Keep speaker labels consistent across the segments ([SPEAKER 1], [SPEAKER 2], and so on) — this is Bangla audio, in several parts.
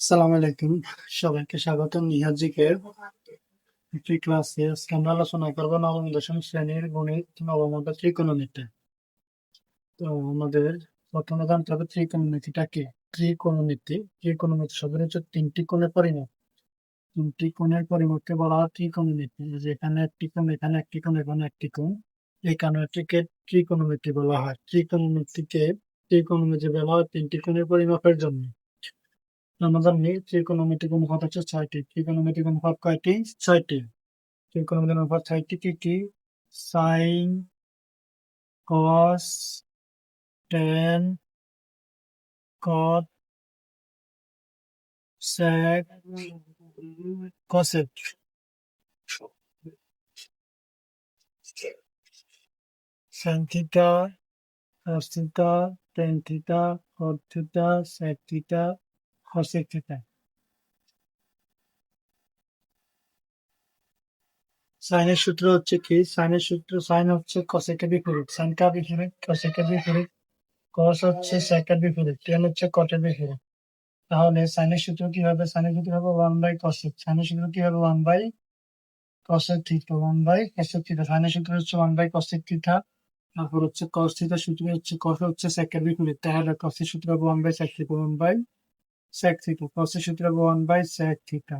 [SPEAKER 1] আসসালামু আলাইকুম। সবাইকে স্বাগতম নিহাজিকে একটি ক্লাসে। আজকে আমরা আলোচনা করবো নবম দশম শ্রেণীর গণিত নবম অধ্যায় ত্রিকোণমিতি। তো আমাদের প্রথমে জানতে হবে ত্রিকোণমিতিটা কি। ত্রিকোণমিতি শব্দের হচ্ছে তিনটি কোণের পরিমাপ। তিনটি কোণের পরিমাপকে বলা হয় ত্রিকোণমিতি। যেখানে একটি কোণ, এখানে একটি কোণ, এখানে একটি কোণ, এই কারণটিকে ত্রিকোণমিতি বলা হয়। ত্রিকোণমিতি বলা হয় তিনটি কোণের পরিমাপের জন্য। আমরা জানি ত্রিকোণমিতিক অনুপাত হচ্ছে 6টি। ত্রিকোণমিতিক অনুপাত কয়টি? 6টি। ত্রিকোণমিতিক অনুপাত 6টি কি কি? Sine, cos, tan, cot, sec, cosec. Sine theta, cos theta, tan theta, cot theta, sec theta, cosec theta. সাইনের সূত্র হচ্ছে কি? সাইন হচ্ছে কসেকের বিপরীত, সাইন কার বিপরীত? কসেকের বিপরীত। কস হচ্ছে সেকের বিপরীত, ট্যান হচ্ছে কটের বিপরীত। তাহলে সাইনের সূত্র কি হবে? সাইনের সূত্র হবে 1 বাই কসেক। সাইনের সূত্র কি হবে? 1 by cosec theta. 1 by cosec theta. সাইনের সূত্র হচ্ছে 1 বাই কসেক থিটা। তারপর হচ্ছে কস থিটার সূত্র হচ্ছে, কস হচ্ছে সেকের বিপরীত, তাহলে কসের সূত্র হবে 1 by sec theta. 1 by sec theta. কসের সূত্র হবে 1 বাই সেক থিটা।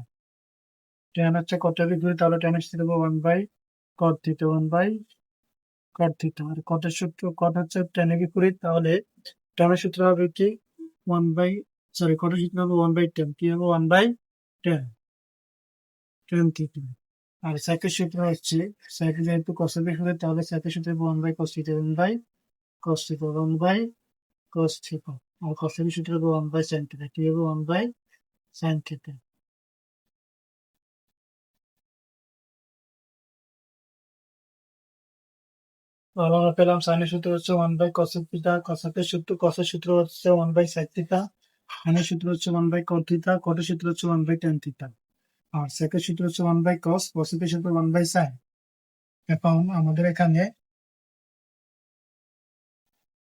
[SPEAKER 1] ট্যান হচ্ছে কটের বিপরীত, তাহলে ট্যানের সূত্র হবে 1 by cot theta. 1 by cot theta. আর কটের সূত্র, কট হচ্ছে ট্যানের বিপরীত, তাহলে ট্যানের সূত্র হবে কি? 1 বাই, সরি, কটের সূত্র হবে 1 বাই ট্যান। কি হবে? 1 বাই ট্যান, ট্যান থিটা। আর সেকের সূত্র হচ্ছে, সেক যেহেতু কসের বিপরীত, তাহলে সেকের সূত্র হবে 1 by cos theta. 1 by cos theta. 1 by cos theta. আর কসের সূত্র হবে 1 বাই সাইন থিটা। কি হবে? 1 বাই সাইন থিটা। তাহলে আমরা পেলাম সাইনের সূত্র হচ্ছে 1 বাই কসেক থিটা, কসের সূত্র হচ্ছে 1 বাই সেক থিটা, সাইনের সূত্র হচ্ছে 1 বাই কট থিটা, কটের সূত্র হচ্ছে 1 বাই ট্যান থিটা। আর সেকের সূত্র হচ্ছে 1 বাই কস, কসেকের সূত্র 1 বাই সাইন। এখন আমাদের এখানে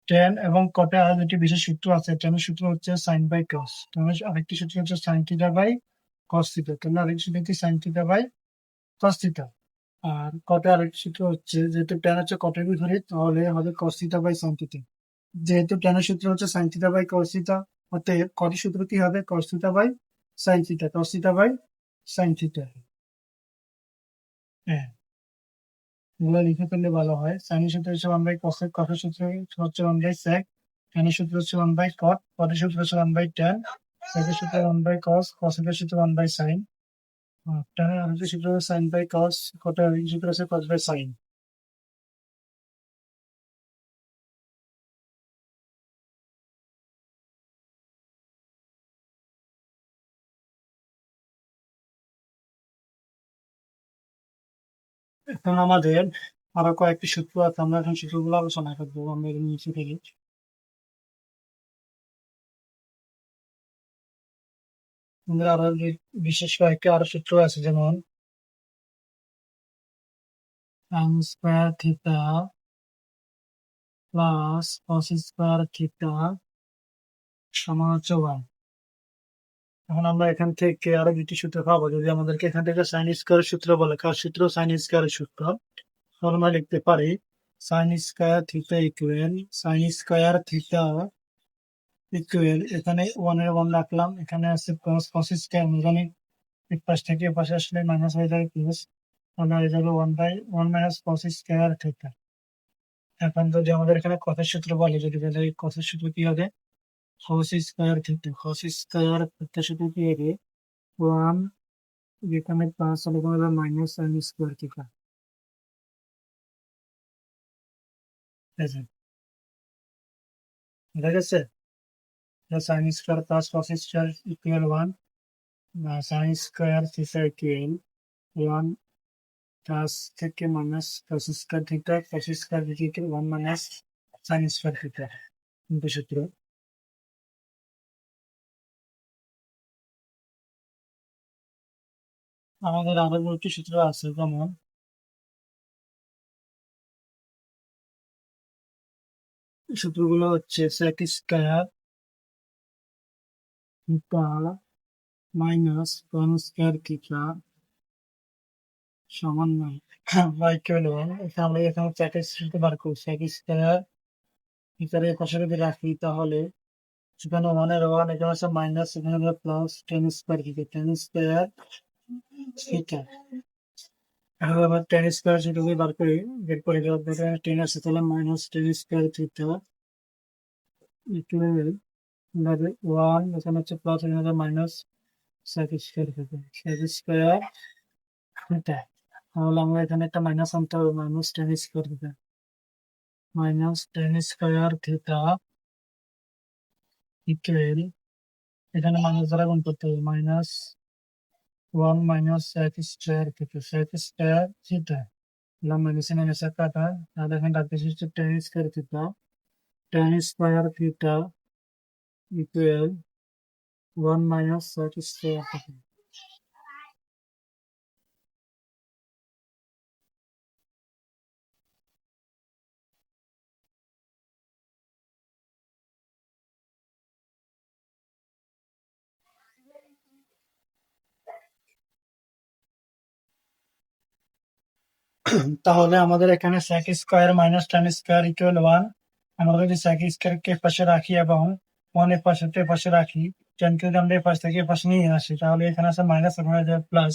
[SPEAKER 1] ট্যান এবং কটে আরো দুটি বিশেষ সূত্র আছে। ট্যানের সূত্র হচ্ছে সাইন বাই কস, ট্যানের আরেকটি সূত্র হচ্ছে sine theta by cos theta, ট্যানের আরেকটি সূত্র হচ্ছে sine theta by cos theta. আর কটে আরেকটি সূত্র হচ্ছে, যেহেতু ট্যান হচ্ছে কটের বিপরীত, তাহলে হবে cos theta by sine theta. যেহেতু ট্যানের সূত্র হচ্ছে sine theta by cos theta, অতএব কটের সূত্র কি হবে? Cos theta by sine theta. Cos theta by sine theta. হ্যাঁ, এগুলো লিখে ফেললে ভালো হয়। সাইনের সূত্র হচ্ছে 1 বাই কসেক, কটের সূত্র হচ্ছে 1 বাই সেক, ট্যানের সূত্র হচ্ছে 1 বাই কট, কটের সূত্র হচ্ছে 1 বাই ট্যান, সেকের সূত্র 1 বাই কস, কসেকের সূত্র 1 বাই সাইন। ট্যানের আরেকটি সূত্র হচ্ছে সাইন বাই কস, কটের আরেকটি সূত্র হচ্ছে কস বাই সাইন। এখন আমাদের আরো কয়েকটি সূত্র আছে, আমরা এখন সূত্রগুলো আলোচনা করবো। আমরা এর নিচে থেকে আমাদের আরো বিশেষ কয়েকটি আরো সূত্র আছে, যেমন sign square theta plus cos square theta সমান হচ্ছে 1। এখন আমরা এখান থেকে আরো দুটি সূত্র পাবো। যদি আমাদেরকে এখান থেকে সাইন স্কোয়ার সূত্র বলে, কার সূত্র? সাইন স্কোয়ারের সূত্র। তাহলে আমরা লিখতে পারি sign square theta equal, sign square theta equal, এখানে 1 রাখলাম, এখানে আছে কস, কস স্কোয়ার আমরা জানি এক পাশ থেকে এ পাশে আসলে মাইনাস হয়ে যাবে, প্লাস আমরা হয়ে যাবে 1/1 মাইনাস কস স্কোয়ার থিটা। এখন যদি আমাদের এখানে কসের সূত্র বলে, যদি বলে কসের সূত্র কি হবে? Cos square theta. Equal square থিটার সূত্র কি হবে? 1, যেখানে প্লাস হলে এখানে হবে মাইনাস সাইন স্কোয়ার থিটা। ঠিক আছে? Sine square plus cos square equal 1, sine square theta equal 1 plus থেকে minus cos square theta, equal square theta equal 1 minus sine square theta. কিন্তু সূত্র আমাদের আরো দুটি সূত্র আছে, যেমন সূত্রগুলো হচ্ছে সেক স্কোয়ার থিটা মাইনাস কন স্কয়ার থিটা সমান নয় বা ইকুয়াল এখানে আমরা এখানে চ্যাটের সাথে বার করি সেক স্কয়ার থিটার এই পাশে যদি রাখি তাহলে সেখানে ওয়ানের ওয়ান এখানে আছে মাইনাস এখানে হবে plus ten square theta tan square theta এখন আবার টেন স্কয়ার থিটা যদি বার করি বের করে দেওয়ার পরে টেন আছে তাহলে minus tan square theta equal হবে ওয়ান এখানে হচ্ছে প্লাস এখানে হবে minus sec square theta sec square theta তাহলে আমরা এখানে একটা মাইনাস আনতে হবে minus tan square theta minus tan square theta equal এখানে মাইনাস দ্বারা গুণ করতে হবে minus one minus sec square theta sec square theta minus minus কাটা তাহলে এখানে রাখতেছি হচ্ছে tan square theta tan square theta equal one minus sec square theta তাহলে আমাদের এখানে sec square minus tan square equal 1 আমরা যদি sec স্কয়ার কে পাশে রাখি এবং 1 এর পাশে রাখি tan কে যদি আমরা এই পাশ থেকে এই পাশে নিয়ে আসি তাহলে এখানে আছে মাইনাস এখানে আছে প্লাস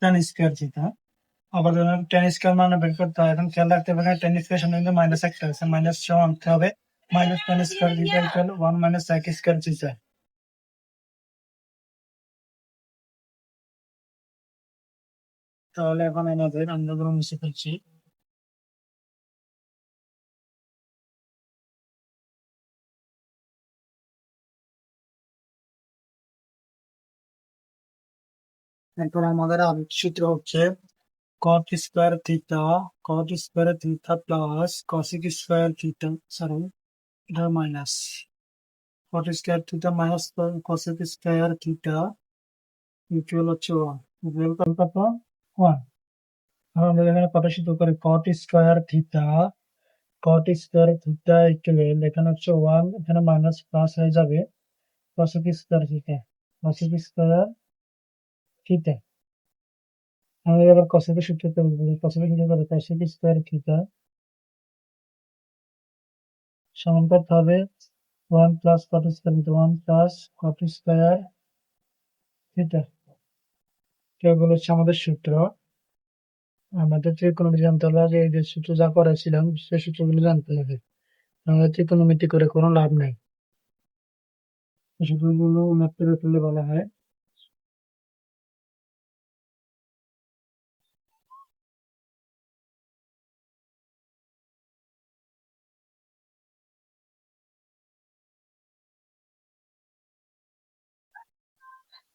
[SPEAKER 1] tan স্কয়ার থিটা আবার যখন tan স্কয়ার মানে বের করতে হয় এখন খেয়াল রাখতে হবে tan স্কয়ার সামনে কিন্তু মাইনাস একটা আছে মাইনাস সহ আনতে হবে minus tan square theta equal 1 minus sec square theta তাহলে এখন আমাদের আমরা গুলো মুছে ফেলছি এরপর আমাদের আরেক সূত্র হচ্ছে cot square theta plus cosec square theta sorry এটা minus cot square theta minus cosec square theta equal হচ্ছে 1 ইকুয়াল কত 1 আমরা এখানে কত সূত্র করে cot স্কয়ার থিটা ইকুয়াল এখানে হচ্ছে 1 এখানে মাইনাস প্লাস হয়ে যাবে cosec স্কয়ার থিটা আমরা এবার cosec এর সূত্র করব cosec এর সূত্র করে cosec স্কয়ার থিটা সমান করতে হবে 1 plus cot square theta 1 plus cot square theta এগুলো হচ্ছে আমাদের সূত্র আমাদের ত্রিকোণমিতি জানতে হলে আগে এই যে সূত্র যা করেছিলাম সেই সূত্রগুলো জানতে হবে আমাদের ত্রিকোণমিতি করে কোনো লাভ নেই এই সূত্রগুলো উল্লেখ করে ফেললে বলা হয়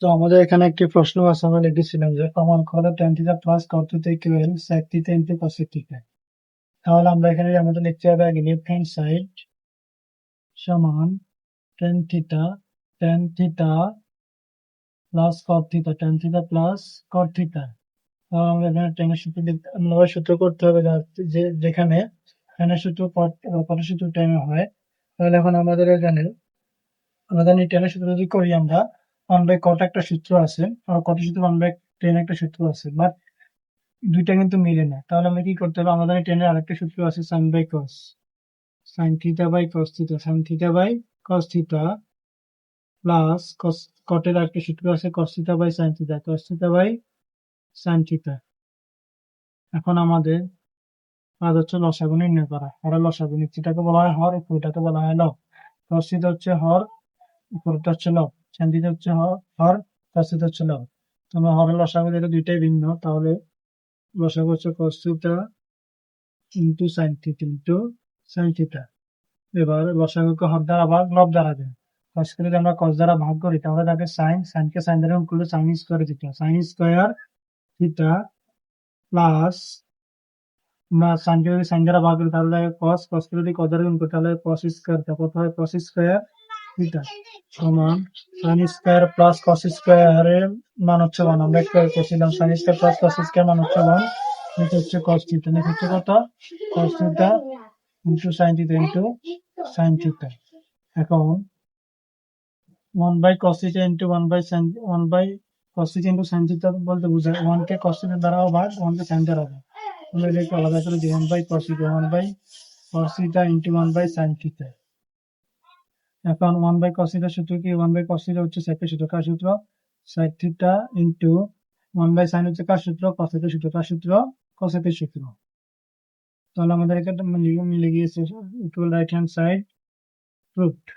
[SPEAKER 1] তো আমাদের এখানে একটি প্রশ্ন আছে আমরা লিখেছিলাম যে প্রমাণ করো tan theta plus cot theta equal sec theta into cosec theta তাহলে আমরা এখানে আমাদের লিখতে হবে আগে লেফট হ্যান্ড সাইড সমান tan theta plus cot theta tan theta plus cot theta তাহলে আমরা এখানে tan এর সূত্র আমরা সূত্র করতে হবে যে যেখানে tan এর সূত্র cot এর সূত্র tan এ হয় তাহলে এখন আমাদের এখানে আমরা জানি tan এর সূত্র যদি করি আমরা 1 বাই cot একটা সূত্র আছে আর cot এর সূত্র 1 বাই tan একটা সূত্র আছে বাট দুইটা কিন্তু মিলে না তাহলে আমরা কি করতে হবে আমাদের tan এর আরেকটা সূত্র আছে sin by cos sin theta by cos theta sin theta by cos theta plus cot এর আরেকটা সূত্র আছে cos theta by sin theta cos theta by sin theta এখন আমাদের কাজ হচ্ছে লসাগু নির্ণয় করা হরের লসাগু নিচেটাকে বলা হয় হর উপরেটাকে বলা হয় লব cos থিটা হচ্ছে হর উপরেটা হচ্ছে লব sin থিটা হচ্ছে হর cos থিটা হচ্ছে লব তোমরা হরের লসাগু যেটা দুইটাই ভিন্ন তাহলে লসাগু হচ্ছে cos theta into sin theta এবার লসাগুকে হর দ্বারা ভাগ লব দ্বারা দেয় cos কে যদি আমরা cos দ্বারা ভাগ করি তাহলে থাকে sin কে sin দ্বারা গুণ করলে sin স্কয়ার থিটা প্লাস না sin কে যদি sin দ্বারা ভাগ করি তাহলে cos কে যদি cos দ্বারা গুণ করি তাহলে cos স্কয়ার কত হয় cos স্কয়ার থিটা সমান sin square plus cos square এর মান হচ্ছে 1 আমরা একটু আগে করছিলাম sin square plus cos square মান হচ্ছে 1 নিচে হচ্ছে cos থিটা নিচে হচ্ছে কত cos theta into sin theta এখন 1 by cos theta into 1 by cos theta into sin theta বলতে বোঝায় 1 কে cos theta দ্বারাও ভাগ 1 কে sin দ্বারাও ভাগ। আমরা এটাকে আলাদা করে দিই 1 by cos theta into 1 by sin theta। এখন 1 by cos theta সূত্র কি? 1 by cos theta হচ্ছে sec এর সূত্র। কার সূত্র? sec theta into 1 by sin হচ্ছে কার সূত্র? cos theta সূত্র। কার সূত্র? cos theta সূত্র। তাহলে আমাদের এখানে মিলে গিয়েছে equal right hand side proved.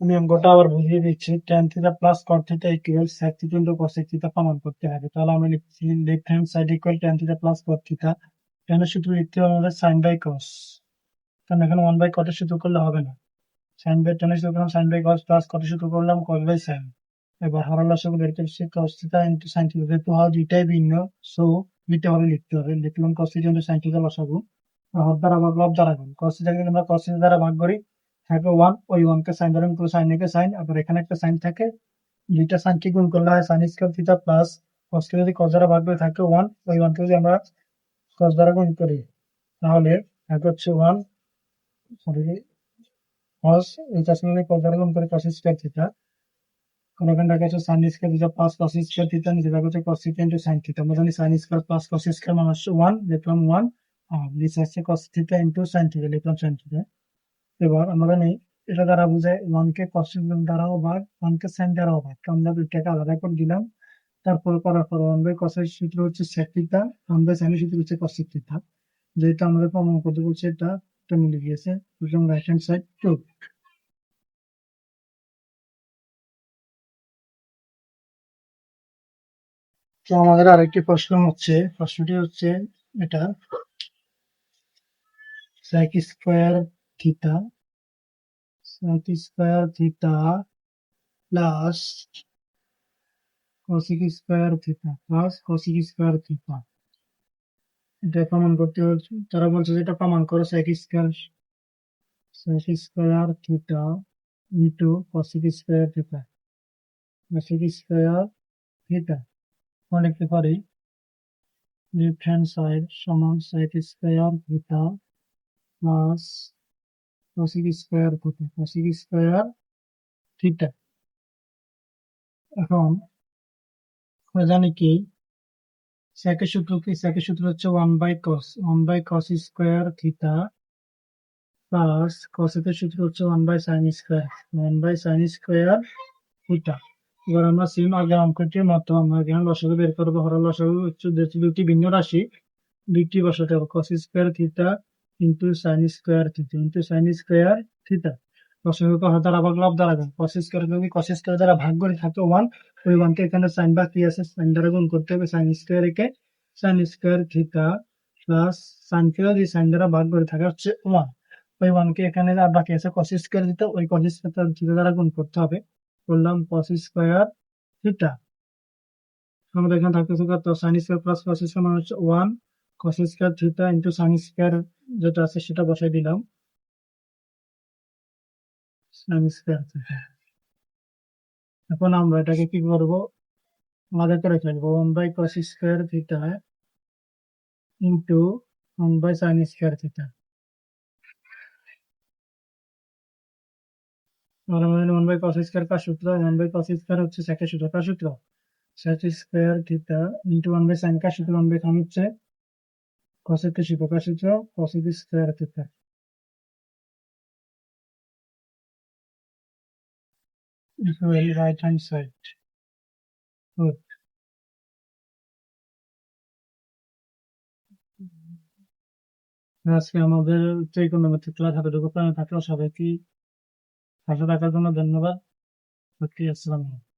[SPEAKER 1] আমি অঙ্কটা আবার বুঝিয়ে দিচ্ছি। tan theta plus cot theta equal sec theta into cosec theta প্রমাণ করতে হবে। তাহলে আমি লিখছি left hand side equal tan theta plus cot theta. tan এর সূত্র লিখতে হবে আমাদের sin বাই cos। কারণ এখানে 1 বাই cot এর সূত্র করলে হবে না। sin বাই tan এর সূত্র করলাম sin by cos plus cot এর সূত্র করলাম cos বাই sin। এবার হরণ লসাগু বের করছি cos theta into sin theta. যেহেতু হর দুইটাই ভিন্ন, সো দুইটা হরে লিখতে হবে। লিখলাম cos theta into sin theta লসাগু। হর দ্বারা ভাগ লব দ্বারা গুণ। cos থিটাকে যদি আমরা cos থিটা দ্বারা ভাগ করি থাকে 1, ওই 1 কে sin দ্বারা গুণ করলে sin কে sin, আবার এখানে একটা sin থাকে, দুইটা sin কে গুণ করলে হয় sin square theta plus cos কে যদি cos দ্বারা ভাগ করে থাকে 1, ওই 1 কে যদি আমরা cos দ্বারা গুণ করি তাহলে থাকে হচ্ছে 1 সরি cos, এইটার সঙ্গে cos দ্বারা গুণ করে cos স্কয়ার থিটা। কারণ এখানে দেখা যাচ্ছে sin square theta plus cos square theta, নিচে দেখা যাচ্ছে cos theta into sin theta. আমরা জানি sin square plus cos square মানে হচ্ছে 1, লিখলাম 1, আর নিচে আসছে cos theta into sin theta, লিখলাম sin থিটা। এবার আমরা জানি এটা দ্বারা বোঝায় 1 কে cos দ্বারাও ভাগ 1 কে sin দ্বারাও ভাগ। তো আমরা দুইটাকে আলাদা করে দিলাম। তারপর করার পর 1 বাই cos এর সূত্র হচ্ছে sec থিটা, 1 বাই sin এর সূত্র হচ্ছে cos থিটা। যেটা আমাদের প্রমাণ করতে বলছে এটা মিলে গিয়েছে। সুতরাং রাইট হ্যান্ড সাইড প্রুভ। তো আমাদের আরেকটি প্রশ্ন হচ্ছে, প্রশ্নটি হচ্ছে এটা sec square theta plus cosec square theta plus cosec square theta, এটা প্রমাণ করতে হচ্ছে। তারা বলছে যে এটা প্রমাণ করো sec square theta into cosec square theta আমরা লিখতে পারি লেফট হ্যান্ড সাইড সমান sec square theta plus cosec square theta. এখন আমরা জানি কি sec এর সূত্র কি? sec এর সূত্র হচ্ছে 1 by cos square theta plus cosec এর সূত্র হচ্ছে 1 বাই sin স্কয়ার থিটা। এবার আমরা সেম আগের অঙ্কটির মতো আমরা এখানে লসাগু বের করবো। হর লসাগু হচ্ছে দুটি ভিন্ন রাশি, দুইটি বসাতে হবে cos square theta into sin square theta. লসাগুকে হর দ্বারা ভাগ লব দ্বারা গুণ। cos স্কয়ার দ্বারা ভাগ করে থাকে 1, ওই 1 কে এখানে sin বাকি আছে, sin দ্বারা গুণ করতে হবে। sin square theta plus sin কে যদি sin দ্বারা ভাগ করে থাকে হচ্ছে 1, ওই 1 কে এখানে আর বাকি আছে cos স্কয়ার থিটা, ওই cos স্কয়ার থিটা দ্বারা গুণ করতে হবে। করলাম cos স্কয়ার থিটা। আমাদের এখানে থাকতেছে কত? sin square plus cos square মানে হচ্ছে 1 cos square theta into sin square যেটা আছে সেটা বসাই দিলাম, sin স্কয়ার থিটা। এখন আমরা এটাকে কি করব? আলাদা করে ফেলবো 1 by cos square theta into 1 by sin square theta. আমরা মানে 1 বাই cos স্কয়ার কার সূত্র? 1 বাই cos স্কয়ার হচ্ছে sec এর সূত্র। কার সূত্র? sec square theta into 1 by sin কার সূত্র? 1 বাই sin হচ্ছে cosec এর সূত্র। কার সূত্র? cosec square theta. equal right hand side. Good. আজকে আমাদের ত্রিকোণমিতি ক্লাস এতটুকু প্ল্যান থাকলো। সবাইকে সাথে থাকার জন্য ধন্যবাদ। আসসালামু আলাইকুম।